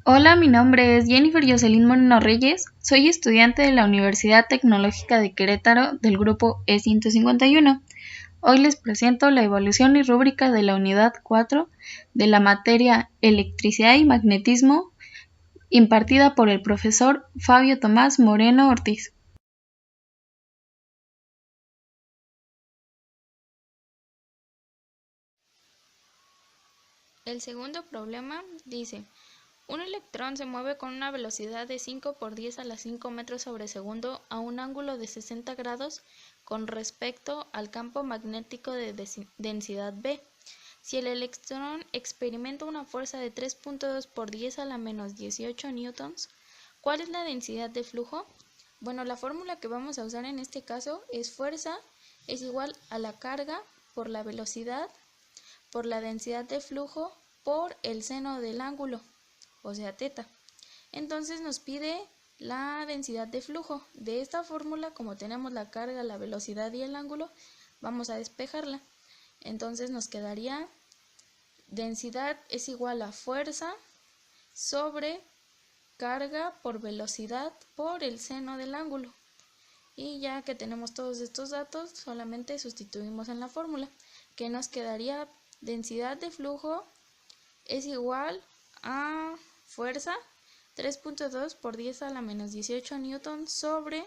Hola, mi nombre es Jennifer Jocelyn Moreno Reyes, soy estudiante de la Universidad Tecnológica de Querétaro del grupo E151. Hoy les presento la evaluación y rúbrica de la unidad 4 de la materia Electricidad y Magnetismo impartida por el profesor Fabio Tomás Moreno Ortiz. El segundo problema dice: un electrón se mueve con una velocidad de 5 por 10 a la 5 metros sobre segundo a un ángulo de 60 grados con respecto al campo magnético de densidad B. Si el electrón experimenta una fuerza de 3.2 por 10 a la menos 18 newtons, ¿cuál es la densidad de flujo? Bueno, la fórmula que vamos a usar en este caso es fuerza es igual a la carga por la velocidad por la densidad de flujo por el seno del ángulo, o sea, teta. Entonces nos pide la densidad de flujo. De esta fórmula, como tenemos la carga, la velocidad y el ángulo, vamos a despejarla. Entonces nos quedaría densidad es igual a fuerza sobre carga por velocidad por el seno del ángulo. Y ya que tenemos todos estos datos, solamente sustituimos en la fórmula, que nos quedaría densidad de flujo es igual a fuerza 3.2 por 10 a la menos 18 newtons sobre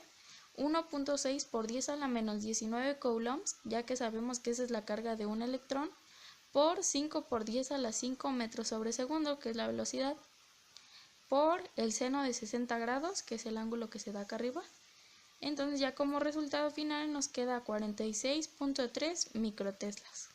1.6 por 10 a la menos 19 coulombs, ya que sabemos que esa es la carga de un electrón, por 5 por 10 a la 5 metros sobre segundo, que es la velocidad, por el seno de 60 grados, que es el ángulo que se da acá arriba. Entonces ya como resultado final nos queda 46.3 microteslas.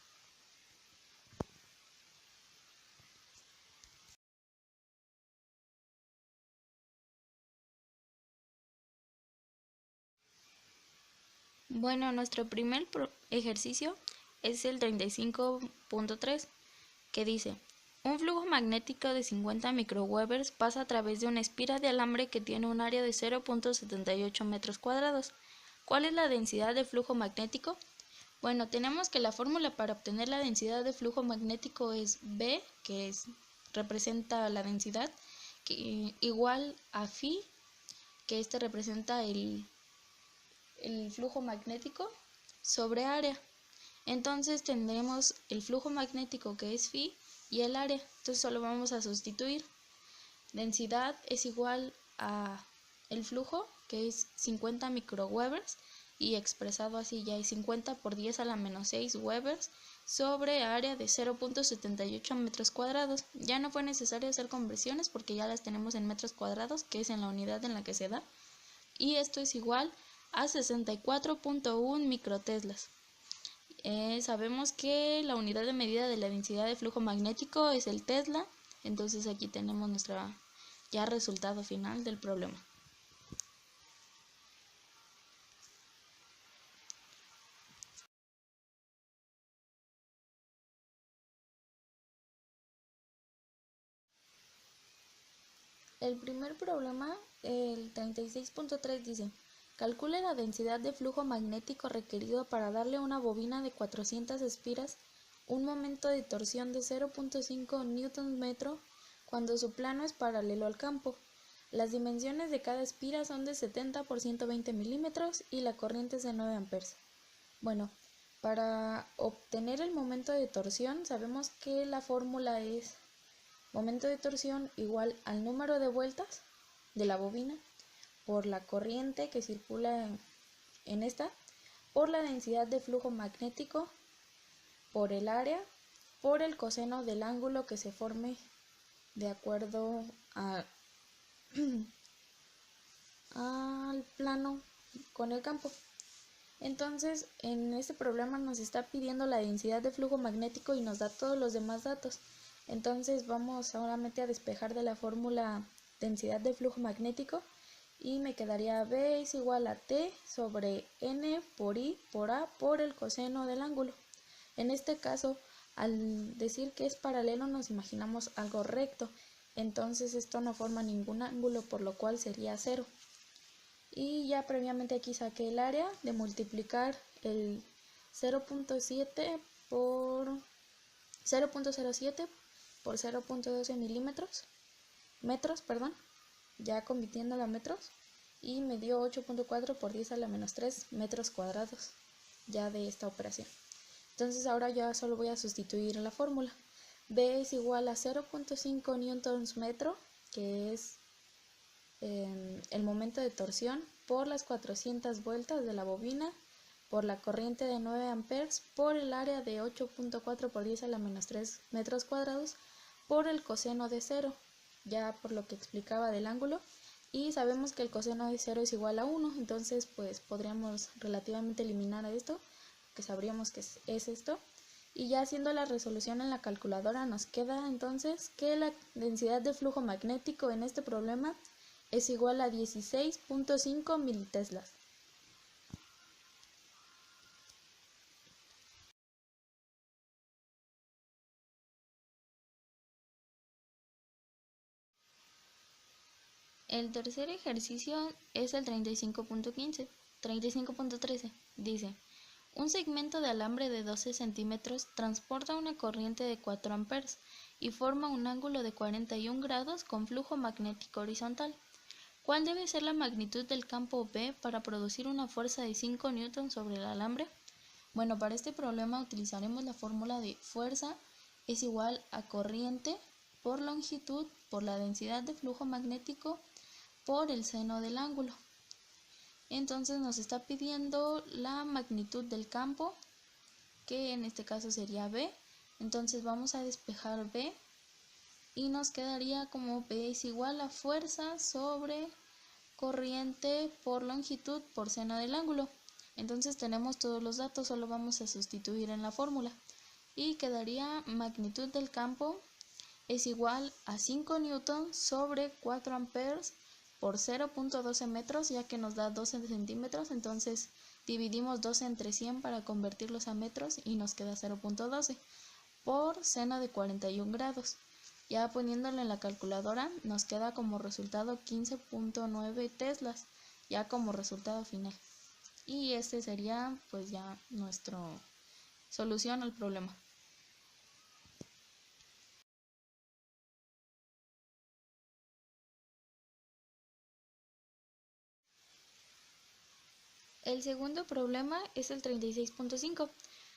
Bueno, nuestro primer ejercicio es el 35.3, que dice: un flujo magnético de 50 microweavers pasa a través de una espira de alambre que tiene un área de 0.78 metros cuadrados. ¿Cuál es la densidad de flujo magnético? Bueno, tenemos que la fórmula para obtener la densidad de flujo magnético es B, que representa la densidad, igual a phi, que representa el flujo magnético, sobre área. Entonces tendremos el flujo magnético, que es phi, y el área. Entonces solo vamos a sustituir. Densidad es igual a el flujo, que es 50 microweavers, y expresado así ya es 50 por 10 a la menos 6 weavers sobre área de 0.78 metros cuadrados. Ya no fue necesario hacer conversiones porque ya las tenemos en metros cuadrados, que es en la unidad en la que se da, y esto es igual a 64.1 microteslas. Sabemos que la unidad de medida de la densidad de flujo magnético es el tesla, entonces aquí tenemos nuestro ya resultado final del problema. El primer problema, el 36.3, dice: calcule la densidad de flujo magnético requerido para darle a una bobina de 400 espiras un momento de torsión de 0.5 Nm cuando su plano es paralelo al campo. Las dimensiones de cada espira son de 70 por 120 milímetros y la corriente es de 9 amperes. Bueno, para obtener el momento de torsión sabemos que la fórmula es momento de torsión igual al número de vueltas de la bobina por la corriente que circula en esta, por la densidad de flujo magnético, por el área, por el coseno del ángulo que se forme de acuerdo al plano con el campo. Entonces, en este problema nos está pidiendo la densidad de flujo magnético y nos da todos los demás datos. Entonces vamos solamente a despejar de la fórmula densidad de flujo magnético y me quedaría B es igual a T sobre N por I por A por el coseno del ángulo. En este caso, al decir que es paralelo nos imaginamos algo recto, entonces esto no forma ningún ángulo, por lo cual sería 0. Y ya previamente aquí saqué el área de multiplicar el 0.7 por 0.07 por 0.12 milímetros metros, ya convirtiéndolo a metros, y me dio 8.4 por 10 a la menos 3 metros cuadrados ya de esta operación. Entonces ahora ya solo voy a sustituir la fórmula. B es igual a 0.5 newtons metro, que es el momento de torsión, por las 400 vueltas de la bobina, por la corriente de 9 amperes, por el área de 8.4 por 10 a la menos 3 metros cuadrados, por el coseno de 0, ya por lo que explicaba del ángulo, y sabemos que el coseno de 0 es igual a 1, entonces pues podríamos relativamente eliminar a esto, que sabríamos que es esto, y ya haciendo la resolución en la calculadora nos queda entonces que la densidad de flujo magnético en este problema es igual a 16.5 militeslas. El tercer ejercicio es el 35.13. Dice, un segmento de alambre de 12 centímetros transporta una corriente de 4 amperes y forma un ángulo de 41 grados con flujo magnético horizontal. ¿Cuál debe ser la magnitud del campo B para producir una fuerza de 5 newtons sobre el alambre? Bueno, para este problema utilizaremos la fórmula de fuerza es igual a corriente por longitud por la densidad de flujo magnético por el seno del ángulo. Entonces nos está pidiendo la magnitud del campo, que en este caso sería B. Entonces vamos a despejar B y nos quedaría como B es igual a fuerza sobre corriente por longitud por seno del ángulo. Entonces tenemos todos los datos, solo vamos a sustituir en la fórmula y quedaría magnitud del campo es igual a 5 newtons sobre 4 amperes por 0.12 metros, ya que nos da 12 centímetros, entonces dividimos 12 entre 100 para convertirlos a metros y nos queda 0.12 por seno de 41 grados. Ya poniéndolo en la calculadora nos queda como resultado 15.9 teslas, ya como resultado final. Y este sería pues ya nuestra solución al problema. El segundo problema es el 36.5.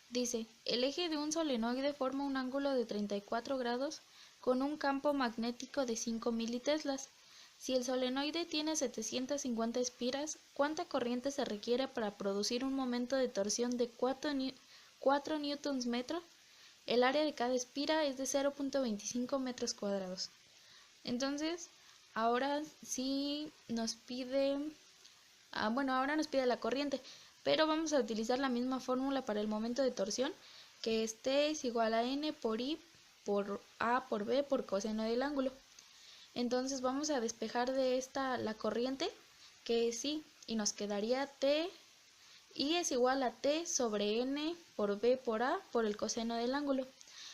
Dice, el eje de un solenoide forma un ángulo de 34 grados con un campo magnético de 5 militeslas. Si el solenoide tiene 750 espiras, ¿cuánta corriente se requiere para producir un momento de torsión de 4 newtons metro? El área de cada espira es de 0.25 metros cuadrados. Entonces, ahora sí nos pide... ahora nos pide la corriente, pero vamos a utilizar la misma fórmula para el momento de torsión, que es T es igual a N por I por A por B por coseno del ángulo. Entonces vamos a despejar de esta la corriente, que es I, y nos quedaría T, I es igual a T sobre N por B por A por el coseno del ángulo.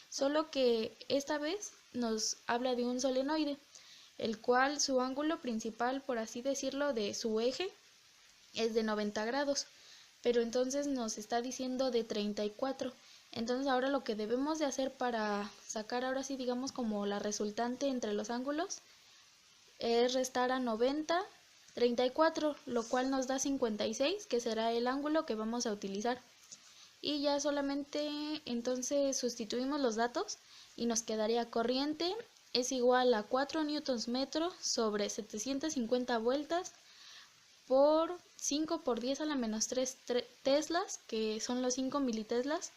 Solo que esta vez nos habla de un solenoide, el cual su ángulo principal, por así decirlo, de su eje, es de 90 grados, pero entonces nos está diciendo de 34. Entonces ahora lo que debemos de hacer para sacar ahora sí digamos como la resultante entre los ángulos es restar a 90 34, lo cual nos da 56, que será el ángulo que vamos a utilizar. Y ya solamente entonces sustituimos los datos y nos quedaría corriente es igual a 4 newtons metro sobre 750 vueltas por 5 por 10 a la menos 3 teslas, que son los 5 militeslas,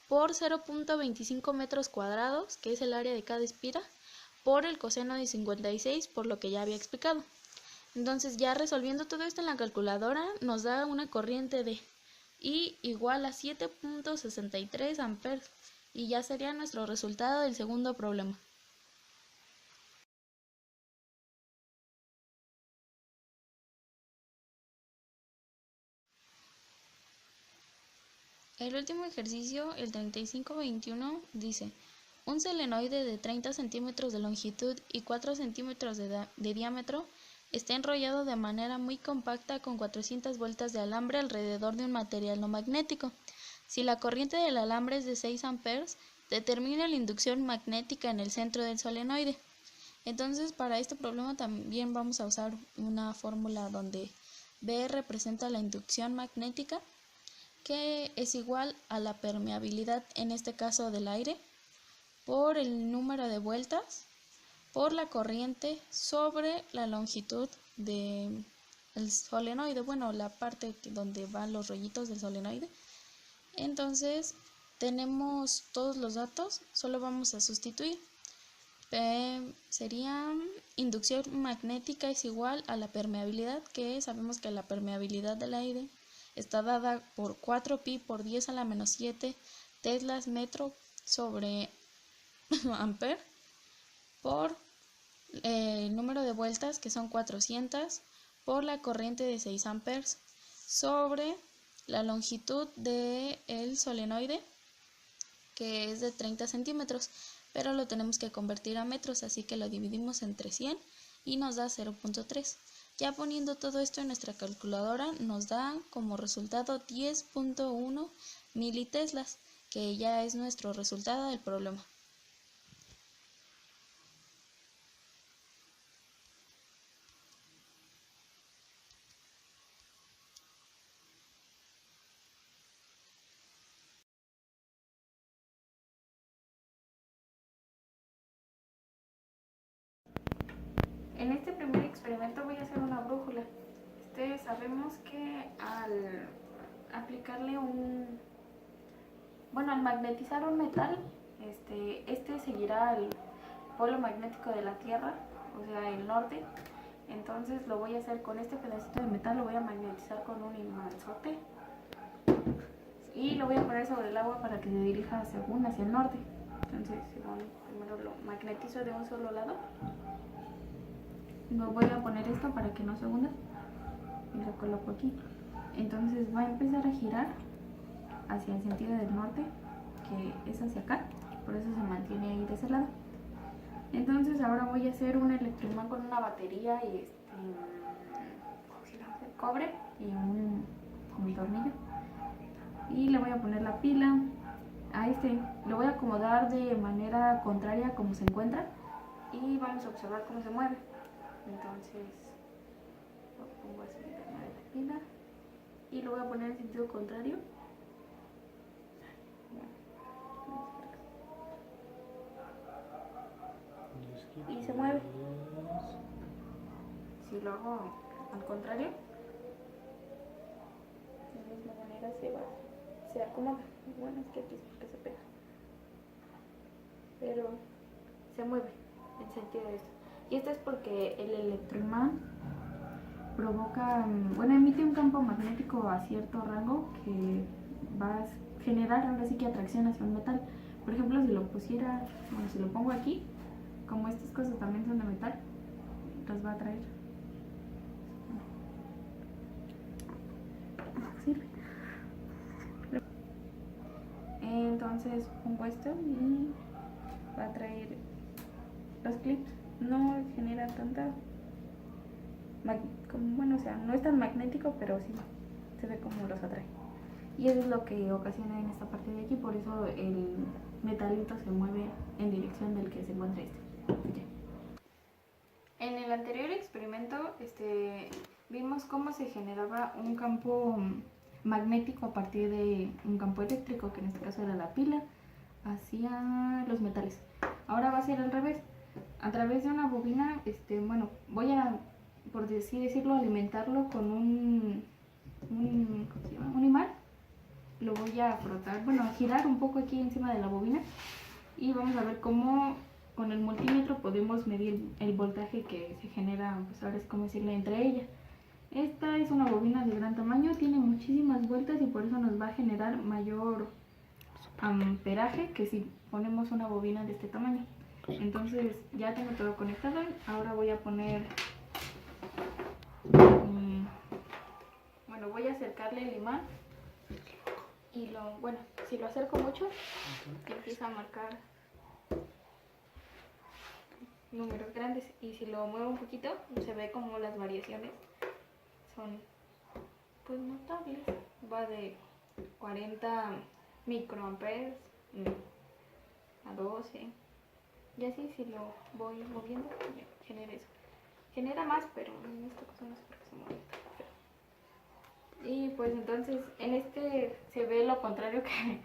por 0.25 metros cuadrados, que es el área de cada espira, por el coseno de 56, por lo que ya había explicado. Entonces ya resolviendo todo esto en la calculadora nos da una corriente de I igual a 7.63 amperes y ya sería nuestro resultado del segundo problema. El último ejercicio, el 35.21, dice, un solenoide de 30 centímetros de longitud y 4 centímetros de diámetro está enrollado de manera muy compacta con 400 vueltas de alambre alrededor de un material no magnético. Si la corriente del alambre es de 6 amperes, determina la inducción magnética en el centro del solenoide. Entonces, para este problema también vamos a usar una fórmula donde B representa la inducción magnética, que es igual a la permeabilidad, en este caso del aire, por el número de vueltas, por la corriente sobre la longitud del solenoide, bueno, la parte donde van los rollitos del solenoide. Entonces, tenemos todos los datos, solo vamos a sustituir. Sería inducción magnética es igual a la permeabilidad, que sabemos que la permeabilidad del aire está dada por 4pi por 10 a la menos 7 teslas metro sobre amper, por el número de vueltas, que son 400, por la corriente de 6 amperes, sobre la longitud del solenoide, que es de 30 centímetros, pero lo tenemos que convertir a metros, así que lo dividimos entre 100 y nos da 0.3. Ya poniendo todo esto en nuestra calculadora nos da como resultado 10.1 militeslas, que ya es nuestro resultado del problema. En este primer experimento voy a hacer una brújula. Sabemos que al aplicarle al magnetizar un metal, seguirá el polo magnético de la Tierra, o sea, el norte. Entonces lo voy a hacer con este pedacito de metal, lo voy a magnetizar con un imanzote y lo voy a poner sobre el agua para que se dirija según hacia el norte. Entonces, primero lo magnetizo de un solo lado. No voy a poner esto para que no se hunda y lo coloco aquí. Entonces va a empezar a girar hacia el sentido del norte, que es hacia acá, por eso se mantiene ahí de ese lado. Entonces ahora voy a hacer un electroimán con una batería y cobre y un tornillo, y le voy a poner la pila a lo voy a acomodar de manera contraria a como se encuentra y vamos a observar cómo se mueve. Entonces lo pongo así de la pila y lo voy a poner en sentido contrario. Y se mueve. Si lo hago al contrario, de la misma manera se acomoda. Bueno, es que aquí es porque se pega, pero se mueve en sentido de esto. Y esto es porque el electroimán emite un campo magnético a cierto rango que va a generar ahora sí que atracción hacia un metal. Por ejemplo, si lo pongo aquí, como estas cosas también son de metal, las va a atraer. Sirve. Entonces pongo esto y va a atraer los clips. No genera tanta no es tan magnético, pero sí se ve como los atrae. Y eso es lo que ocasiona en esta parte de aquí, por eso el metalito se mueve en dirección del que se encuentra En el anterior experimento vimos cómo se generaba un campo magnético a partir de un campo eléctrico, que en este caso era la pila, hacia los metales. Ahora va a ser al revés. A través de una bobina, voy a, por así decirlo, alimentarlo con un imán. Lo voy a frotar, a girar un poco aquí encima de la bobina y vamos a ver cómo con el multímetro podemos medir el voltaje que se genera, pues ahora es como decirle, entre ellas. Esta es una bobina de gran tamaño, tiene muchísimas vueltas y por eso nos va a generar mayor amperaje que si ponemos una bobina de este tamaño. Entonces ya tengo todo conectado. Ahora voy a poner voy a acercarle el imán y si lo acerco mucho empieza a marcar números grandes, y si lo muevo un poquito se ve como las variaciones son pues notables. Va de 40 microamperes a 12, Y así si lo voy moviendo, ya genera eso. Genera más, pero en esta cosa no sé por qué se mueve tan feo. Y pues entonces en este se ve lo contrario que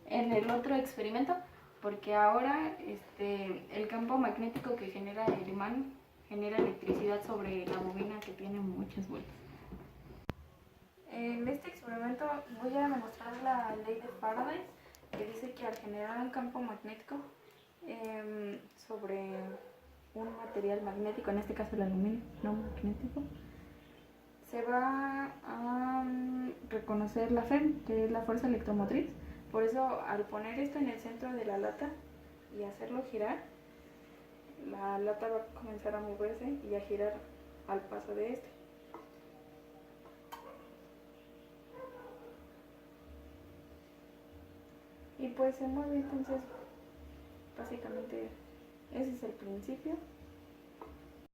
en el otro experimento, porque ahora el campo magnético que genera el imán genera electricidad sobre la bobina que tiene muchas vueltas. En este experimento voy a demostrar la ley de Faraday, que dice que al generar un campo magnético sobre un material magnético, en este caso el aluminio no magnético, se va a reconocer la FEM, que es la fuerza electromotriz. Por eso, al poner esto en el centro de la lata y hacerlo girar, la lata va a comenzar a moverse y a girar al paso de este. Y pues se mueve, entonces básicamente ese es el principio.